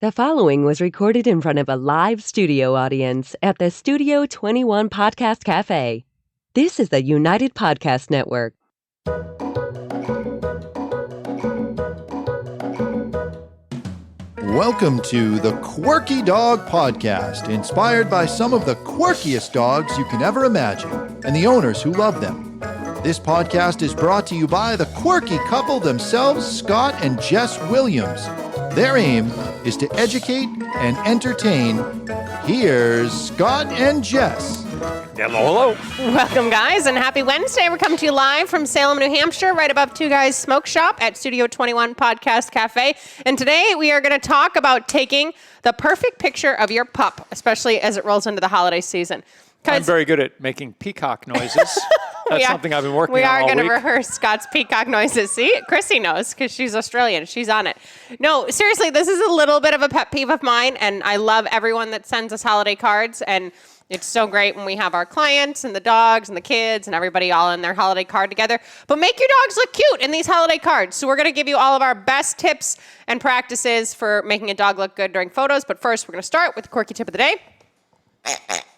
The following was recorded in front of a live studio audience at the Studio 21 Podcast Cafe. This is the United Podcast Network. Welcome to the Quirky Dog Podcast, inspired by some of the quirkiest dogs you can ever imagine and the owners who love them. This podcast is brought to you by the quirky couple themselves, Scott and Jess Williams. Their aim is to educate and entertain. Here's Scott and Jess. Hello. Welcome, guys, and happy Wednesday. We're coming to you live from Salem, New Hampshire, right above Two Guys Smoke Shop at Studio 21 Podcast Cafe. And today we are going to talk about taking the perfect picture of your pup, especially as it rolls into the holiday season. I'm very good at making peacock noises. That's something I've been working on all week. We are going to rehearse Scott's peacock noises. See, Chrissy knows because she's Australian. She's on it. No, seriously, this is a little bit of a pet peeve of mine, and I love everyone that sends us holiday cards, and it's so great when we have our clients and the dogs and the kids and everybody all in their holiday card together. But make your dogs look cute in these holiday cards. So we're going to give you all of our best tips and practices for making a dog look good during photos. But first, we're going to start with the quirky tip of the day.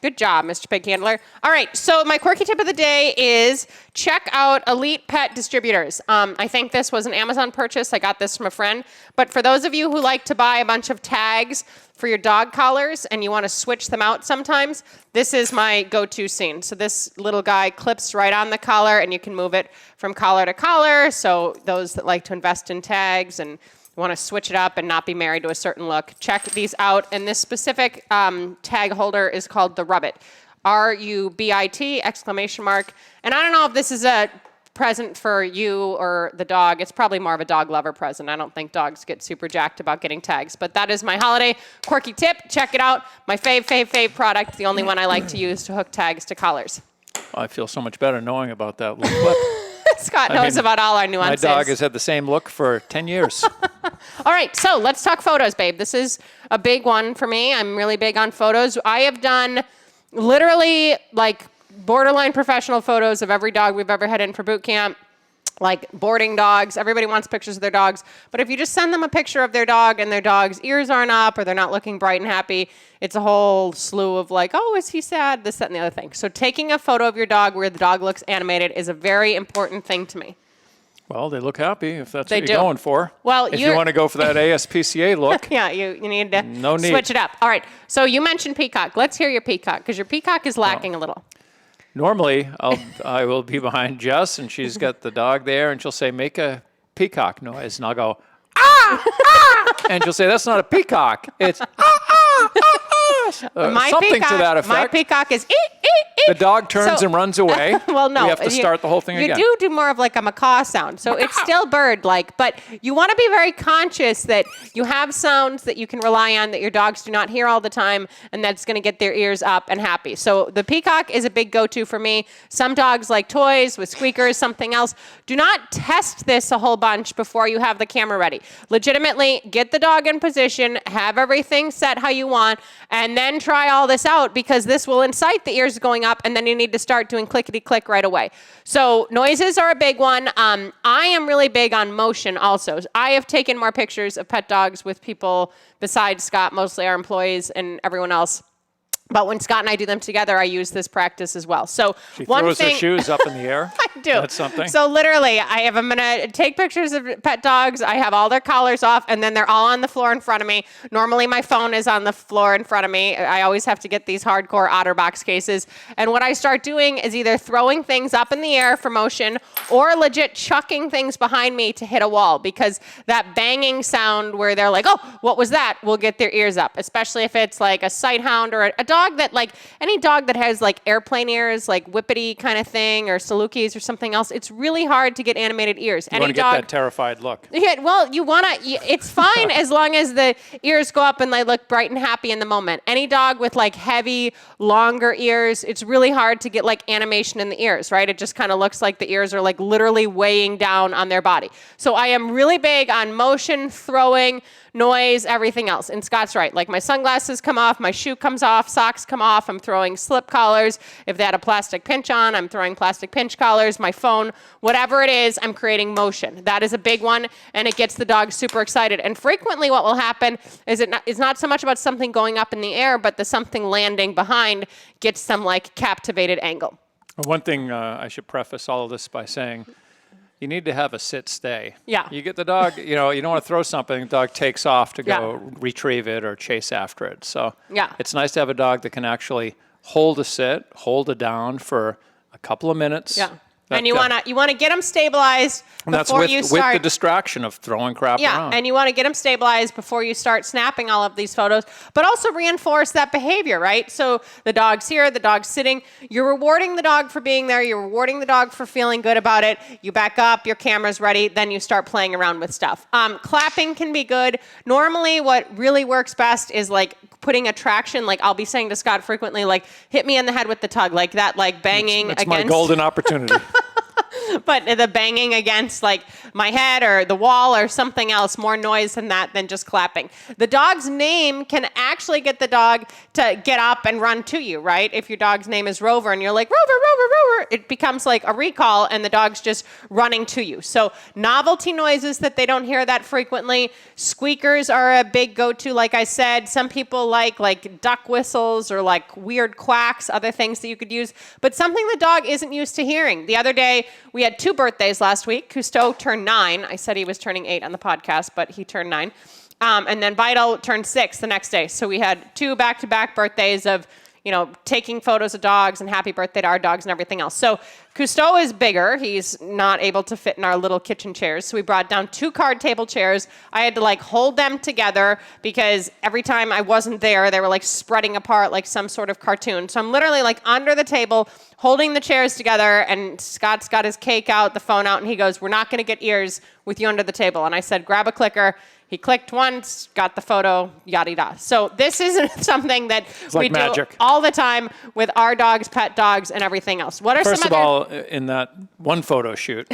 Good job, Mr. Pig Handler. All right, so my quirky tip of the day is check out Elite Pet Distributors. I think this was an Amazon purchase. I got this from a friend. But for those of you who like to buy a bunch of tags for your dog collars and you want to switch them out sometimes, this is my go-to scene. So this little guy clips right on the collar, and you can move it from collar to collar. So those that like to invest in tags and want to switch it up and not be married to a certain look, check these out. And this specific tag holder is called the Rubbit. R-U-B-I-T, exclamation mark. And I don't know if this is a present for you or the dog. It's probably more of a dog lover present. I don't think dogs get super jacked about getting tags. But that is my holiday quirky tip. Check it out. My fave product, the only one I like to use to hook tags to collars. I feel so much better knowing about that little clip. Scott knows about all our nuances. My dog has had the same look for 10 years. All right, so let's talk photos, babe. This is a big one for me. I'm really big on photos. I have done literally like borderline professional photos of every dog we've ever had in for boot camp, like boarding dogs. Everybody wants pictures of their dogs. But if you just send them a picture of their dog and their dog's ears aren't up or they're not looking bright and happy, it's a whole slew of like, oh, is he sad? This, that, and the other thing. So taking a photo of your dog where the dog looks animated is a very important thing to me. Well, they look happy if that's what you're going for. Well, if you want to go for that ASPCA look. Yeah, you need to switch it up. All right, so you mentioned peacock. Let's hear your peacock because your peacock is lacking a little. Normally, I will be behind Jess, and she's got the dog there, and she'll say, make a peacock noise. And I'll go, ah, ah. And she'll say, that's not a peacock. It's, ah, ah, ah, ah. Something to that effect. My peacock is, The dog turns and runs away. Well, no. We have to start the whole thing again. You do more of like a macaw sound. So it's still bird-like, but you want to be very conscious that you have sounds that you can rely on that your dogs do not hear all the time, and that's going to get their ears up and happy. So the peacock is a big go-to for me. Some dogs like toys with squeakers, something else. Do not test this a whole bunch before you have the camera ready. Legitimately, get the dog in position, have everything set how you want, and then try all this out because this will incite the ears going up, and then you need to start doing clickety-click right away. So noises are a big one. I am really big on motion also. I have taken more pictures of pet dogs with people besides Scott, mostly our employees and everyone else. But when Scott and I do them together, I use this practice as well. So she throws her shoes up in the air. I do. That's something. So literally, I'm going to take pictures of pet dogs. I have all their collars off, and then they're all on the floor in front of me. Normally, my phone is on the floor in front of me. I always have to get these hardcore OtterBox cases. And what I start doing is either throwing things up in the air for motion or legit chucking things behind me to hit a wall because that banging sound where they're like, oh, what was that? Will get their ears up, especially if it's like a sight hound or a dog that like any dog that has like airplane ears, like whippity kind of thing or Salukis or something else, it's really hard to get animated ears. You want to get that terrified look. Yeah, well, you want to, it's fine as long as the ears go up and they look bright and happy in the moment. Any dog with like heavy, longer ears, it's really hard to get like animation in the ears, right? It just kind of looks like the ears are like literally weighing down on their body. So I am really big on motion, throwing, noise, everything else. And Scott's right. Like my sunglasses come off, my shoe comes off, socks socks come off, I'm throwing slip collars. If they had a plastic pinch on, I'm throwing plastic pinch collars, my phone, whatever it is, I'm creating motion. That is a big one, and it gets the dog super excited. And frequently what will happen is it's not so much about something going up in the air, but the something landing behind gets some like captivated angle. One thing I should preface all of this by saying, you need to have a sit-stay. Yeah. You get the dog, you don't want to throw something, the dog takes off to go retrieve it or chase after it. So it's nice to have a dog that can actually hold a sit, hold it down for a couple of minutes. Yeah. And you want to get them stabilized before you start. With the distraction of throwing crap around. And you want to get them stabilized before you start snapping all of these photos, but also reinforce that behavior, right? So the dog's here, the dog's sitting. You're rewarding the dog for being there. You're rewarding the dog for feeling good about it. You back up, your camera's ready, then you start playing around with stuff. Clapping can be good. Normally, what really works best is like putting a traction. Like I'll be saying to Scott frequently, like hit me in the head with the tug, like that, like banging That's against. my golden opportunity. But the banging against like my head or the wall or something else, more noise than that than just clapping. The dog's name can actually get the dog to get up and run to you, right? If your dog's name is Rover and you're like, Rover, Rover, Rover, it becomes like a recall and the dog's just running to you. So novelty noises that they don't hear that frequently. Squeakers are a big go-to, like I said. Some people like duck whistles or like weird quacks, other things that you could use. But something the dog isn't used to hearing. The other day, we had 2 birthdays last week. Cousteau turned 9. I said he was turning 8 on the podcast, but he turned 9. And then Vital turned 6 the next day. So we had 2 back-to-back birthdays of, taking photos of dogs and happy birthday to our dogs and everything else. So Cousteau is bigger. He's not able to fit in our little kitchen chairs. So we brought down 2 card table chairs. I had to hold them together because every time I wasn't there, they were spreading apart like some sort of cartoon. So I'm literally under the table holding the chairs together, and Scott's got his cake out, the phone out, and he goes, "We're not going to get ears with you under the table." And I said, "Grab a clicker." He clicked once, got the photo, yada yada. So this isn't something that we do magic. all the time with our dogs, pet dogs, and everything else. What are First some of other... all, in that one photo shoot,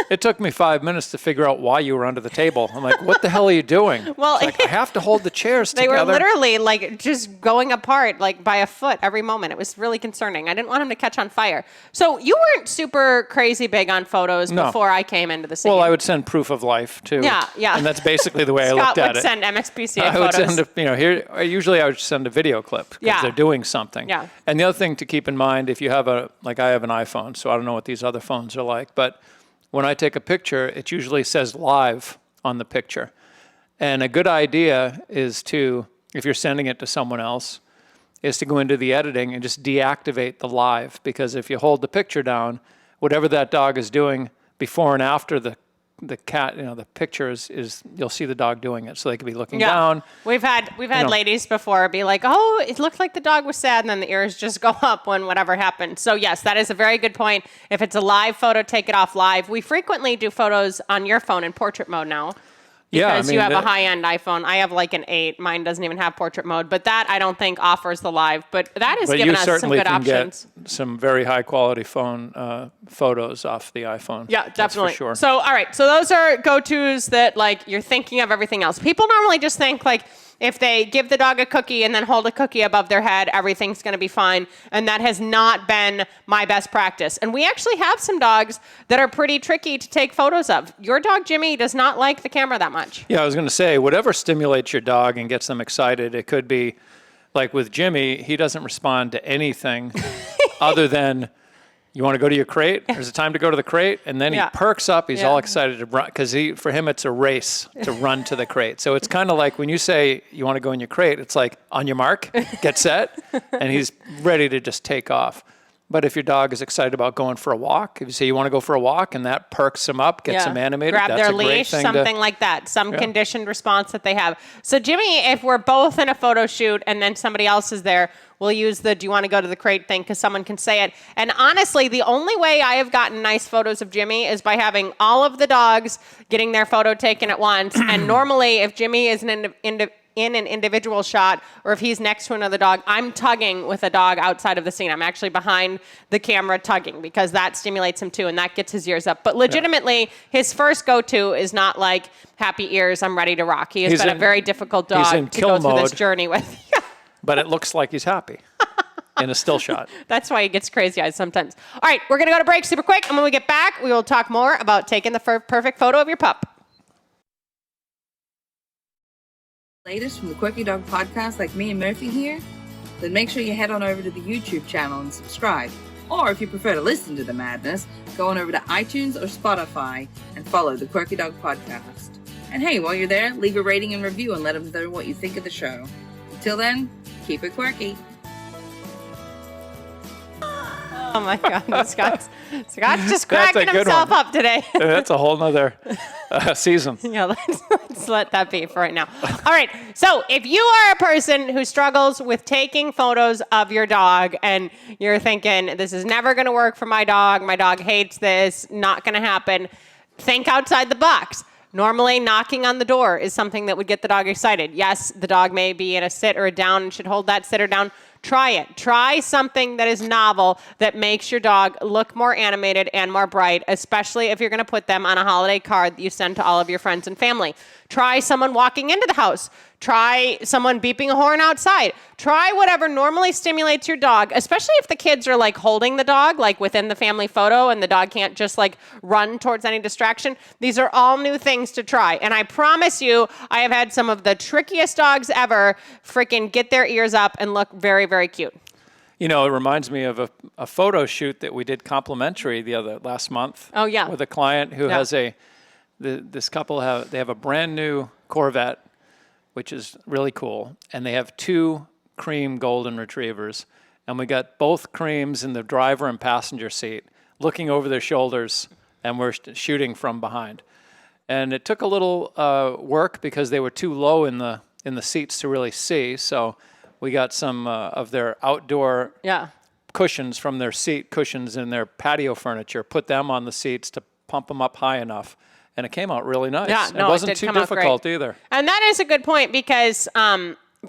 it took me 5 minutes to figure out why you were under the table. I'm like, what the hell are you doing? Well, I have to hold the chairs they together. were literally just going apart by a foot every moment. It was really concerning. I didn't want him to catch on fire. So you weren't super crazy big on photos before I came into the scene. Well, I would send proof of life too. Yeah. And that's basically the way I looked at it. Scott would send MXPCA I would photos. send usually I would send a video clip because they're doing something. Yeah. And the other thing to keep in mind, if you have I have an iPhone, so I don't know what these other phones are like, but when I take a picture, it usually says live on the picture. And a good idea is to, if you're sending it to someone else, is to go into the editing and just deactivate the live. Because if you hold the picture down, whatever that dog is doing before and after the cat, the picture is you'll see the dog doing it. So they could be looking down. We've had ladies before be like, "Oh, it looked like the dog was sad," and then the ears just go up when whatever happened. So yes, that is a very good point. If it's a live photo, take it off live. We frequently do photos on your phone in portrait mode now. Because you have a high-end iPhone. I have an 8. Mine doesn't even have portrait mode. But that, I don't think, offers the live. But that has given us some good options. Get some very high-quality phone photos off the iPhone. Yeah, definitely. That's for sure. So, all right. So those are go-tos that, you're thinking of everything else. People normally just think, if they give the dog a cookie and then hold a cookie above their head, everything's going to be fine. And that has not been my best practice. And we actually have some dogs that are pretty tricky to take photos of. Your dog, Jimmy, does not like the camera that much. Yeah, I was going to say, whatever stimulates your dog and gets them excited, it could be, like with Jimmy, he doesn't respond to anything other than, "You want to go to your crate? There's a time to go to the crate." And then he perks up. He's all excited to run because for him, it's a race to run to the crate. So it's kind of like when you say you want to go in your crate, it's like on your mark, get set, and he's ready to just take off. But if your dog is excited about going for a walk, if you say you want to go for a walk and that perks him up, gets him animated, grab that's their a great leash, thing something like that, some conditioned response that they have. So Jimmy, if we're both in a photo shoot and then somebody else is there, we'll use the "do you want to go to the crate" thing because someone can say it. And honestly, the only way I have gotten nice photos of Jimmy is by having all of the dogs getting their photo taken at once. And normally, if Jimmy is in an individual shot, or if he's next to another dog, I'm tugging with a dog outside of the scene. I'm actually behind the camera tugging because that stimulates him too, and that gets his ears up. But legitimately, his first go-to is not happy ears, I'm ready to rock. He has been a very difficult dog to go through this journey with. But it looks like he's happy. in a still shot. That's why he gets crazy eyes sometimes. All right, we're going to go to break super quick. And when we get back, we will talk more about taking the perfect photo of your pup. Latest from the Quirky Dog podcast like me and Murphy here, then make sure you head on over to the YouTube channel and subscribe. Or if you prefer to listen to the madness, go on over to iTunes or Spotify and follow the Quirky Dog podcast. And hey, while you're there, leave a rating and review and let them know what you think of the show. Until then, keep it quirky. Oh my God, Scott's just cracking himself up today. That's a whole nother season. Yeah, let's let that be for right now. All right, so if you are a person who struggles with taking photos of your dog and you're thinking, this is never going to work for my dog hates this, not going to happen, think outside the box. Normally, knocking on the door is something that would get the dog excited. Yes, the dog may be in a sit or a down and should hold that sit or down. Try it. Try something that is novel that makes your dog look more animated and more bright, especially if you're going to put them on a holiday card that you send to all of your friends and family. Try someone walking into the house. Try someone beeping a horn outside. Try whatever normally stimulates your dog, especially if the kids are like holding the dog, like within the family photo, and the dog can't just like run towards any distraction. These are all new things to try. And I promise you, I have had some of the trickiest dogs ever freaking get their ears up and look very, very cute. You know, it reminds me of a photo shoot that we did complimentary last month. Oh, yeah. With a client who has this couple they have a brand new Corvette, which is really cool. And they have 2 cream golden retrievers. And we got both creams in the driver and passenger seat, looking over their shoulders, and we're shooting from behind. And it took a little work because they were too low in the seats to really see. So we got some of their outdoor cushions from their seat cushions in their patio furniture, put them on the seats to pump them up high enough. And it came out really nice. Yeah, no, it wasn't did too come out difficult great. either. And that is a good point because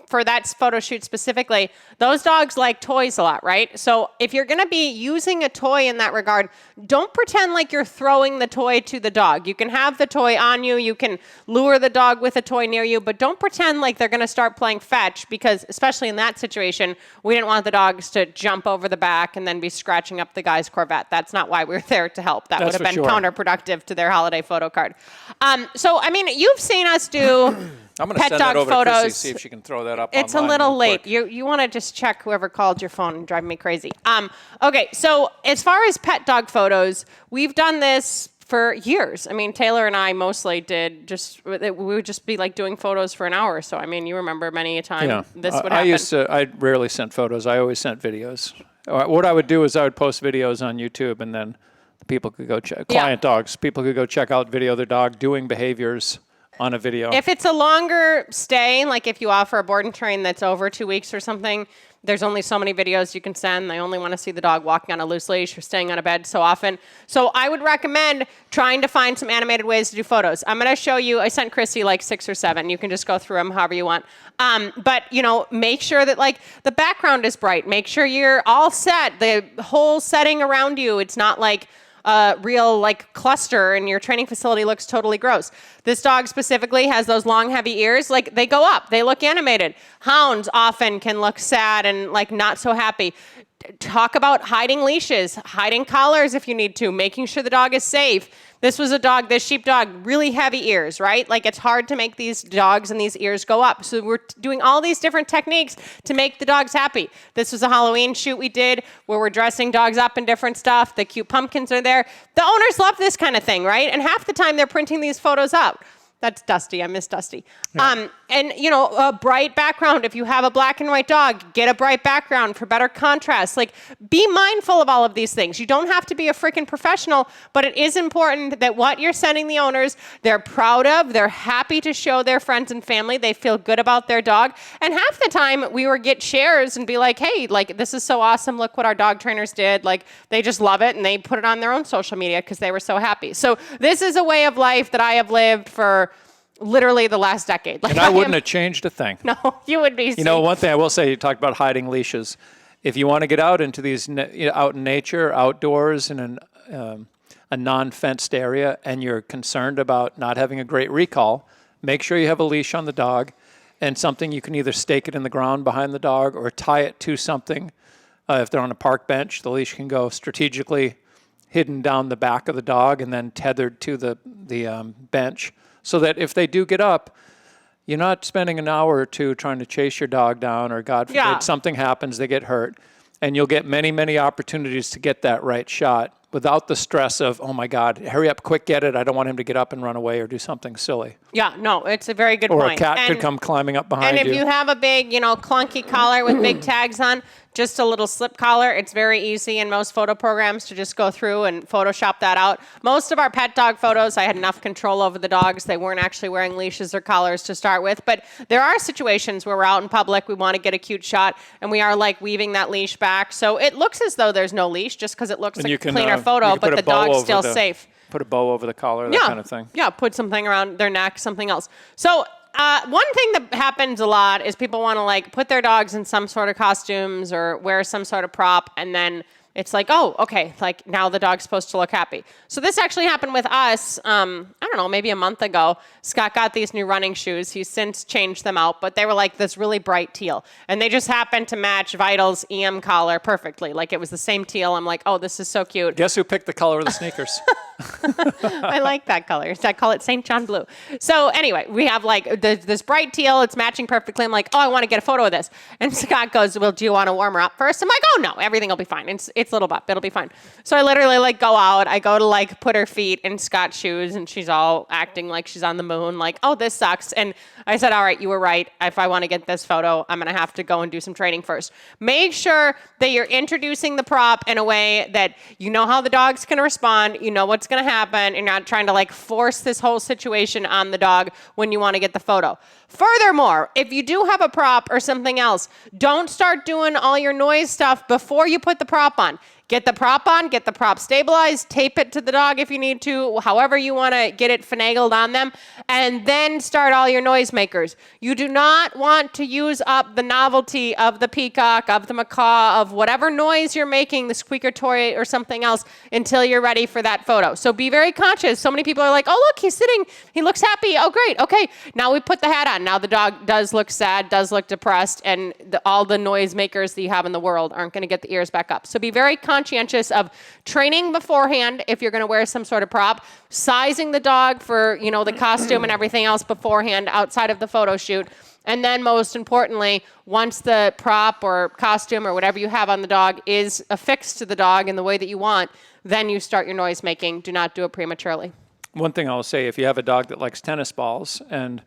for that photo shoot specifically, those dogs like toys a lot, right? So if you're going to be using a toy in that regard, don't pretend like you're throwing the toy to the dog. You can have the toy on you. You can lure the dog with a toy near you, but don't pretend like they're going to start playing fetch because, especially in that situation, we didn't want the dogs to jump over the back and then be scratching up the guy's Corvette. That's not why we were there to help. That would have been counterproductive to their holiday photo card. So, I mean, you've seen us do I'm going to pet send dog that over photos. to Chrissy, see if she can throw that up It's a online little real late. quick. You want to just check whoever called your phone and drive me crazy. Okay, so as far as pet dog photos, we've done this for years. I mean, Taylor and I mostly did we would just be like doing photos for an hour or so. I mean, you remember many a time this would happen. I rarely sent photos. I always sent videos. What I would do is I would post videos on YouTube, and then people could go check, dogs, people could go check out video of their dog doing behaviors on a video. If it's a longer stay, like if you offer a board and train that's over 2 weeks or something, there's only so many videos you can send. They only want to see the dog walking on a loose leash or staying on a bed so often. So I would recommend trying to find some animated ways to do photos. I'm going to show you, I sent Chrissy like 6 or 7. You can just go through them however you want. But, make sure that like the background is bright. Make sure you're all set. The whole setting around you, it's not like real like cluster and your training facility looks totally gross. This dog specifically has those long, heavy ears. Like they go up, they look animated. Hounds often can look sad and like not so happy. Talk about hiding leashes, hiding collars if you need to, making sure the dog is safe. This sheepdog, really heavy ears, right? Like it's hard to make these dogs and these ears go up. So we're doing all these different techniques to make the dogs happy. This was a Halloween shoot we did where we're dressing dogs up in different stuff. The cute pumpkins are there. The owners love this kind of thing, right? And half the time they're printing these photos out. That's Dusty. I miss Dusty. Yeah. A bright background. If you have a black and white dog, get a bright background for better contrast. Like, be mindful of all of these things. You don't have to be a freaking professional, but it is important that what you're sending the owners, they're proud of, they're happy to show their friends and family, they feel good about their dog. And half the time, we would get shares and be like, hey, like, this is so awesome. Look what our dog trainers did. Like, they just love it, and they put it on their own social media because they were so happy. So this is a way of life that I have lived for literally the last decade. Like, and I wouldn't have changed a thing. No, you would be. One thing I will say, you talked about hiding leashes. If you want to get out into these, out in nature, outdoors, in a non-fenced area, and you're concerned about not having a great recall, make sure you have a leash on the dog and something you can either stake it in the ground behind the dog or tie it to something If they're on a park bench, the leash can go strategically hidden down the back of the dog and then tethered to the bench, so that if they do get up, you're not spending an hour or two trying to chase your dog down, or God forbid something happens, they get hurt. And you'll get many, many opportunities to get that right shot without the stress of, oh my God, hurry up, quick, get it. I don't want him to get up and run away or do something silly. Yeah, no, it's a very good point. Or a cat could come climbing up behind you. And if you have a big, clunky collar with big tags on, just a little slip collar, it's very easy in most photo programs to just go through and Photoshop that out. Most of our pet dog photos, I had enough control over the dogs. They weren't actually wearing leashes or collars to start with. But there are situations where we're out in public, we want to get a cute shot, and we are like weaving that leash back. So it looks as though there's no leash just because it looks like a cleaner photo, but the dog's still safe. Put a bow over the collar, that kind of thing. Yeah, put something around their neck, something else. So one thing that happens a lot is people want to put their dogs in some sort of costumes or wear some sort of prop, and then it's like, oh, okay, now the dog's supposed to look happy. So this actually happened with us, I don't know, maybe a month ago. Scott got these new running shoes. He's since changed them out, but they were this really bright teal. And they just happened to match Vital's EM collar perfectly. It was the same teal. I'm like, oh, this is so cute. Guess who picked the color of the sneakers? I like that color. I call it St. John blue. So anyway, we have this bright teal. It's matching perfectly. I'm like, oh, I want to get a photo of this. And Scott goes, well, do you want to warm her up first? I'm like, oh, no, everything will be fine. It's little butt. It'll be fine. So I literally go out. I go to put her feet in Scott's shoes, and she's all acting like she's on the moon. Oh, this sucks. And I said, all right, you were right. If I want to get this photo, I'm going to have to go and do some training first. Make sure that you're introducing the prop in a way that you know how the dog's going to respond. You know what's going to happen. You're not trying to force this whole situation on the dog when you want to get the photo. Furthermore, if you do have a prop or something else, don't start doing all your noise stuff before you put the prop on. Get the prop on, get the prop stabilized, tape it to the dog if you need to, however you want to get it finagled on them, and then start all your noisemakers. You do not want to use up the novelty of the peacock, of the macaw, of whatever noise you're making, the squeaker toy or something else, until you're ready for that photo. So be very conscious. So many people are like, oh, look, he's sitting, he looks happy. Oh, great. Okay, now we put the hat on. Now the dog does look sad, does look depressed, and all the noisemakers that you have in the world aren't going to get the ears back up. So be very conscientious of training beforehand if you're going to wear some sort of prop, sizing the dog for, the costume and everything else beforehand outside of the photo shoot. And then most importantly, once the prop or costume or whatever you have on the dog is affixed to the dog in the way that you want, then you start your noise making. Do not do it prematurely. One thing I'll say, if you have a dog that likes tennis balls, and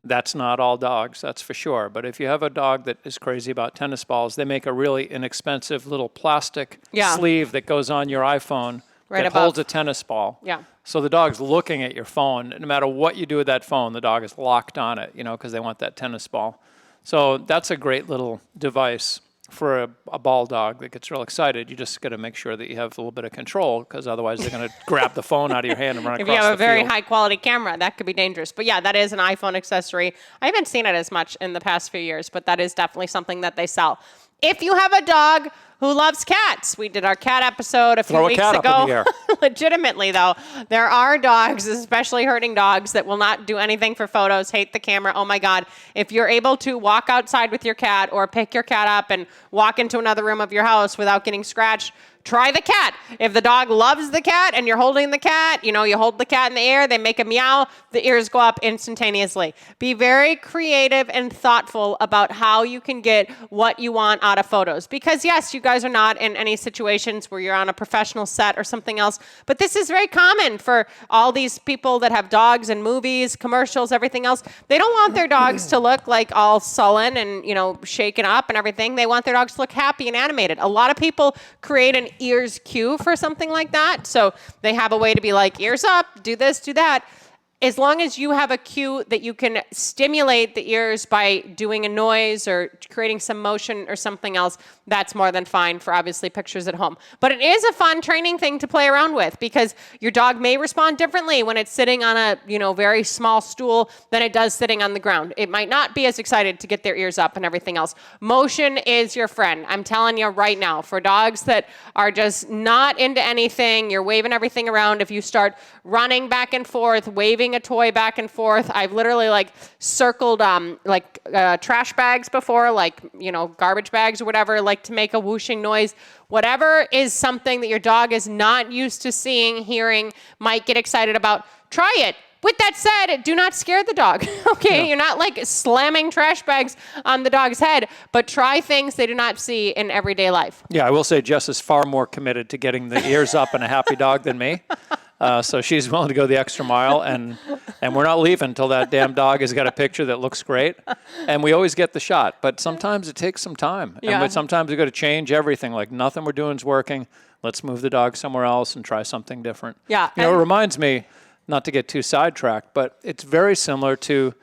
that's not all dogs, that's for sure. But if you have a dog that is crazy about tennis balls, they make a really inexpensive little plastic sleeve that goes on your iPhone that holds a tennis ball. Yeah. So the dog's looking at your phone. No matter what you do with that phone, the dog is locked on it, because they want that tennis ball. So that's a great little device for a ball dog that gets real excited. You just got to make sure that you have a little bit of control, because otherwise they're going to grab the phone out of your hand and run across the field. If you have a very high quality camera, that could be dangerous. But yeah, that is an iPhone accessory. I haven't seen it as much in the past few years, but that is definitely something that they sell. If you have a dog who loves cats, we did our cat episode a few weeks ago. Throw a cat up in the air. Legitimately, though, there are dogs, especially herding dogs, that will not do anything for photos, hate the camera. Oh my God. If you're able to walk outside with your cat or pick your cat up and walk into another room of your house without getting scratched, try the cat. If the dog loves the cat and you're holding the cat, you hold the cat in the air, they make a meow, the ears go up instantaneously. Be very creative and thoughtful about how you can get what you want out of photos. Because yes, you guys are not in any situations where you're on a professional set or something else, but this is very common for all these people that have dogs in movies, commercials, everything else. They don't want their dogs to look all sullen and, shaken up and everything. They want their dogs to look happy and animated. A lot of people create an ears cue for something like that. So they have a way to be ears up, do this, do that. As long as you have a cue that you can stimulate the ears by doing a noise or creating some motion or something else, that's more than fine for obviously pictures at home. But it is a fun training thing to play around with, because your dog may respond differently when it's sitting on a, very small stool than it does sitting on the ground. It might not be as excited to get their ears up and everything else. Motion is your friend. I'm telling you right now, for dogs that are just not into anything, you're waving everything around. If you start running back and forth, waving moving a toy back and forth. I've literally like circled trash bags before, like, you know, garbage bags or whatever, like to make a whooshing noise. Whatever is something that your dog is not used to seeing, hearing, might get excited about, try it. With that said, do not scare the dog, okay? Yeah. You're not like slamming trash bags on the dog's head, but try things they do not see in everyday life. Yeah, I will say Jess is far more committed to getting the ears up and a happy dog than me. So she's willing to go the extra mile, and we're not leaving until that damn dog has got a picture that looks great. And we always get the shot, but sometimes it takes some time. Yeah. And sometimes we've got to change everything. Like, nothing we're doing is working. Let's move the dog somewhere else and try something different. Yeah. You know, it reminds me, not to get too sidetracked, but it's very similar to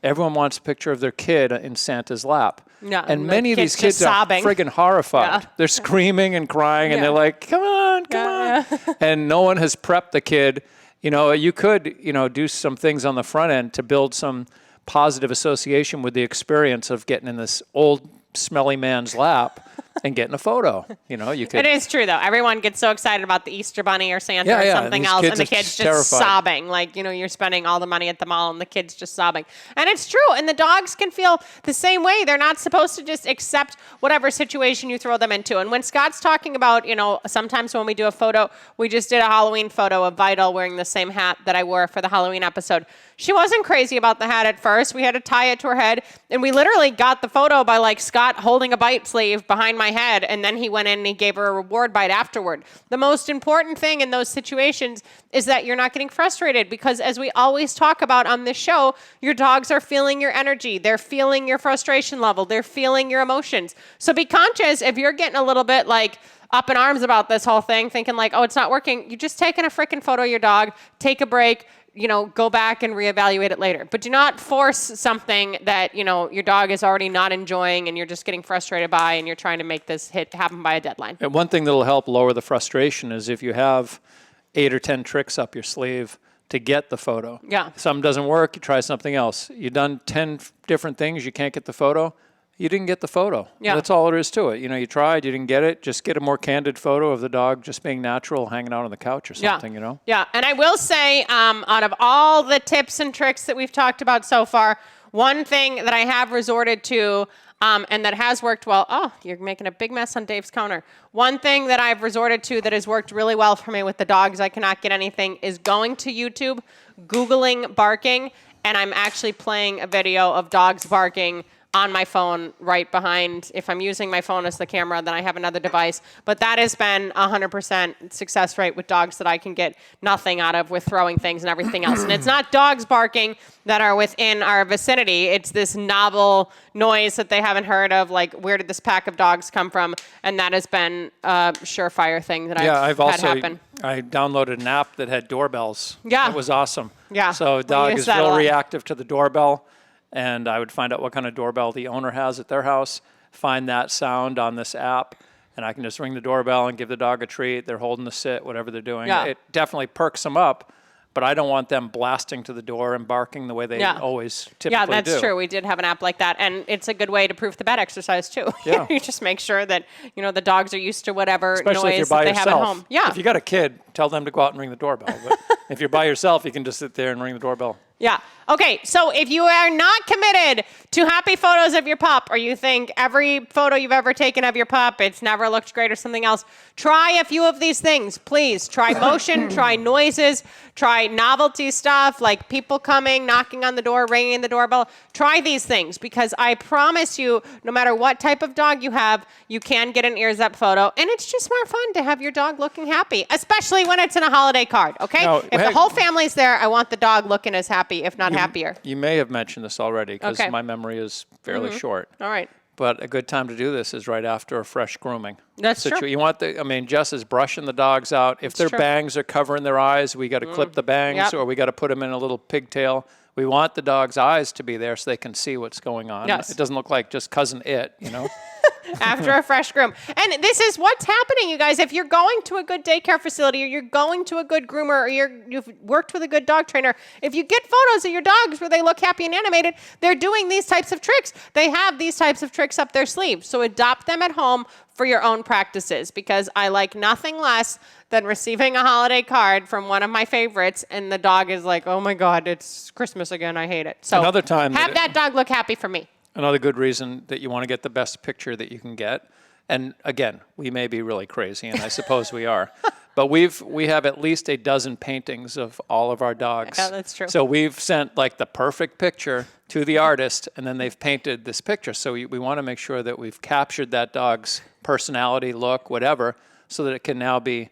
everyone wants a picture of their kid in Santa's lap. Yeah, and the many of these kid's just kids are sobbing. friggin' horrified. Yeah. They're screaming and crying, and Yeah. they're like, come on. Yeah. And no one has prepped the kid. You know, you could, you know, do some things on the front end to build some positive association with the experience of getting in this old, smelly man's lap and getting a photo. You know, you could. It is true, though. Everyone gets so excited about the Easter Bunny or Santa Yeah, or yeah, something and these else, kids and the are kid's just terrified. sobbing. Like, you know, you're spending all the money at the mall, and the kid's just sobbing. And it's true. And the dogs can feel the same way. They're not supposed to just accept whatever situation you throw them into. And when Scott's talking about, you know, sometimes when we do a photo, we just did a Halloween photo of Vital wearing the same hat that I wore for the Halloween episode. She wasn't crazy about the hat at first. We had to tie it to her head, and we literally got the photo by like Scott holding a bite sleeve behind my head, and then he went in and he gave her a reward bite afterward. The most important thing in those situations is that you're not getting frustrated, because as we always talk about on this show, your dogs are feeling your energy. They're feeling your frustration level. They're feeling your emotions. So be conscious if you're getting a little bit like up in arms about this whole thing, thinking like, oh, it's not working. You're just taking a freaking photo of your dog. Take a break. You know, go back and reevaluate it later. But do not force something that, you know, your dog is already not enjoying and you're just getting frustrated by, and you're trying to make this hit happen by a deadline. And one thing that'll help lower the frustration is if you have 8 or 10 tricks up your sleeve to get the photo. Yeah. Something doesn't work, you try something else. You've done 10 different things, you can't get the photo. You didn't get the photo. Yeah. That's all there is to it. You know, you tried, you didn't get it. Just get a more candid photo of the dog just being natural, hanging out on the couch or something, you know? Yeah, and I will say, out of all the tips and tricks that we've talked about so far, one thing that I have resorted to, and that has worked well. Oh, you're making a big mess on Dave's counter. One thing that I've resorted to that has worked really well for me with the dogs I cannot get anything is going to YouTube, Googling barking, and I'm actually playing a video of dogs barking on my phone right behind. If I'm using my phone as the camera, then I have another device. But that has been 100% success rate with dogs that I can get nothing out of with throwing things and everything else. And it's not dogs barking that are within our vicinity. It's this novel noise that they haven't heard of, like, where did this pack of dogs come from? And that has been a surefire thing that I've had happen. I downloaded an app that had doorbells. Yeah. It was awesome. Yeah, So we dog use is that a real lot. reactive to the doorbell. And I would find out what kind of doorbell the owner has at their house, find that sound on this app, and I can just ring the doorbell and give the dog a treat. They're holding the sit, whatever they're doing. Yeah. It definitely perks them up, but I don't want them blasting to the door and barking the way they always typically do. Yeah, that's true. We did have an app like that, and it's a good way to proof the bed exercise too. Yeah. You just make sure that, you know, the dogs are used to whatever Especially if you're noise by that they have at yourself. home. Yeah. If you got a kid, tell them to go out and ring the doorbell. But if you're by yourself, you can just sit there and ring the doorbell. Yeah. Okay, so if you are not committed to happy photos of your pup, or you think every photo you've ever taken of your pup, it's never looked great or something else, try a few of these things, please. Try motion, try noises, try novelty stuff, like people coming, knocking on the door, ringing the doorbell. Try these things, because I promise you, no matter what type of dog you have, you can get an ears up photo, and it's just more fun to have your dog looking happy, especially when it's in a holiday card, okay? Now, if the whole family's there, I want the dog looking as happy, if not happier. You may have mentioned this already because Okay. my memory is fairly short. All right. But a good time to do this is right after a fresh grooming. That's true. You want Jess is brushing the dogs out. If their true. bangs are covering their eyes, we got to clip the bangs, Yep. or we got to put them in a little pigtail. We want the dog's eyes to be there so they can see what's going on. Yes. It doesn't look like just cousin it, you know. after a fresh groom. And this is what's happening, you guys. If you're going to a good daycare facility or you're going to a good groomer or you've worked with a good dog trainer, if you get photos of your dogs where they look happy and animated, they're doing these types of tricks. They have these types of tricks up their sleeve. So adopt them at home for your own practices, because I like nothing less than receiving a holiday card from one of my favorites and the dog is like, oh my God, it's Christmas again. I hate it. So Another time have that dog look happy for me. Another good reason that you want to get the best picture that you can get. And again, we may be really crazy, and I suppose we are. But we have at least a dozen paintings of all of our dogs. Yeah, that's true. So we've sent like the perfect picture to the artist, and then they've painted this picture. So we want to make sure that we've captured that dog's personality, look, whatever, so that it can now be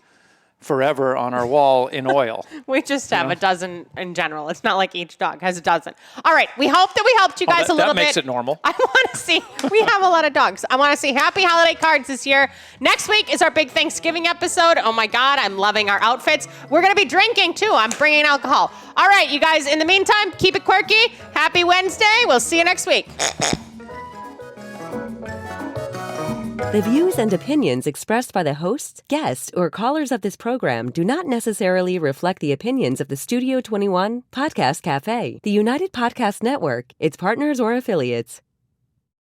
forever on our wall in oil. We just have a dozen in general. It's not like each dog has a dozen. All right. We hope that we helped you guys a little bit. That makes it normal. I want to see. We have a lot of dogs. I want to see happy holiday cards this year. Next week is our big Thanksgiving episode. Oh my God, I'm loving our outfits. We're going to be drinking too. I'm bringing alcohol. All right, you guys. In the meantime, keep it quirky. Happy Wednesday. We'll see you next week. The views and opinions expressed by the hosts, guests, or callers of this program do not necessarily reflect the opinions of the Studio 21 Podcast Cafe, the United Podcast Network, its partners, or affiliates.